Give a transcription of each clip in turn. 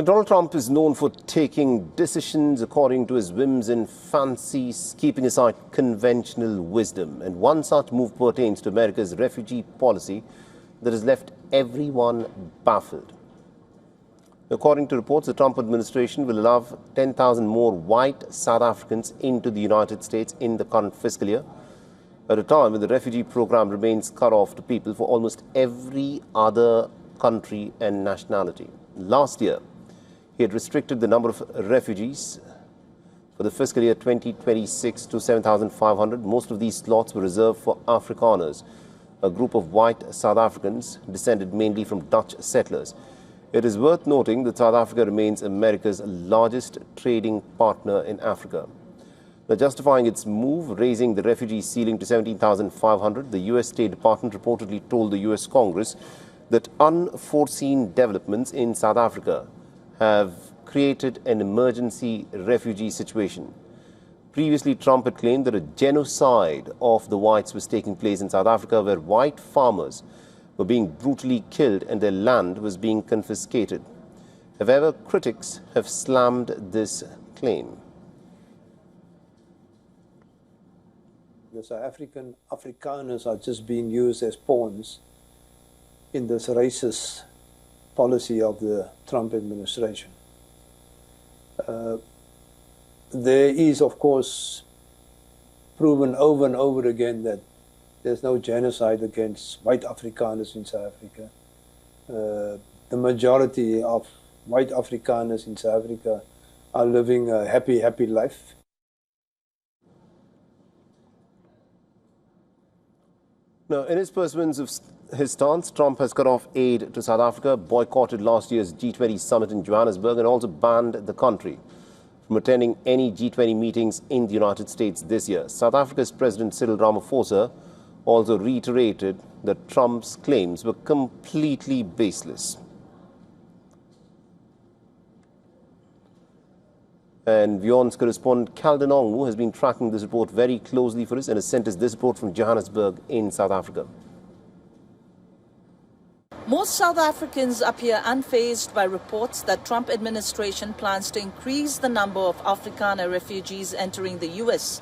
Donald Trump is known for taking decisions according to his whims and fancies, keeping aside conventional wisdom. And one such move pertains to America's refugee policy that has left everyone baffled. According to reports, the Trump administration will allow 10,000 more white South Africans into the United States in the current fiscal year, at a time when the refugee program remains cut off to people for almost every other country and nationality. Last year, he had restricted the number of refugees for the fiscal year 2026 to 7,500. Most of these slots were reserved for Afrikaners, a group of white South Africans descended mainly from Dutch settlers. It is worth noting that South Africa remains America's largest trading partner in Africa. Now, justifying its move, raising the refugee ceiling to 17,500, the U.S. State Department reportedly told the U.S. Congress that unforeseen developments in South Africa have created an emergency refugee situation. Previously, Trump had claimed that a genocide of the whites was taking place in South Africa, where white farmers were being brutally killed and their land was being confiscated. However, critics have slammed this claim. The South Afrikaners are just being used as pawns in this racist policy of the Trump administration. There is, of course, proven over and over again that there's no genocide against white Afrikaners in South Africa. The majority of white Afrikaners in South Africa are living a happy, happy life. Now, in his pursuance of his stance, Trump has cut off aid to South Africa, boycotted last year's G20 summit in Johannesburg, and also banned the country from attending any G20 meetings in the United States this year. South Africa's President Cyril Ramaphosa also reiterated that Trump's claims were completely baseless. And WION's correspondent Calden Ongu has been tracking this report very closely for us and has sent us this report from Johannesburg in South Africa. Most South Africans appear unfazed by reports that Trump administration plans to increase the number of Afrikaner refugees entering the U.S.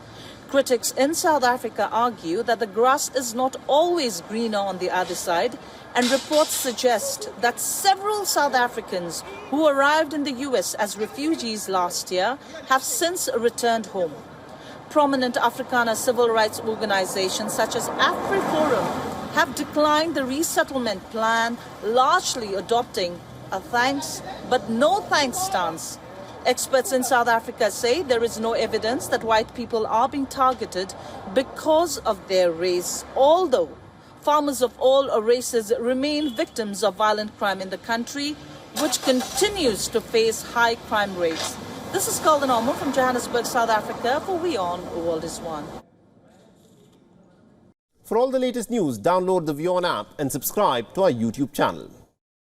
Critics in South Africa argue that the grass is not always greener on the other side, and reports suggest that several South Africans who arrived in the U.S. as refugees last year have since returned home. Prominent Afrikaner civil rights organizations such as AfriForum have declined the resettlement plan, largely adopting a thanks but no thanks stance. Experts in South Africa say there is no evidence that white people are being targeted because of their race, although farmers of all races remain victims of violent crime in the country, which continues to face high crime rates. This is Calden Ongu from Johannesburg, South Africa for WION The World is One. For all the latest news, download the WION app and subscribe to our YouTube channel.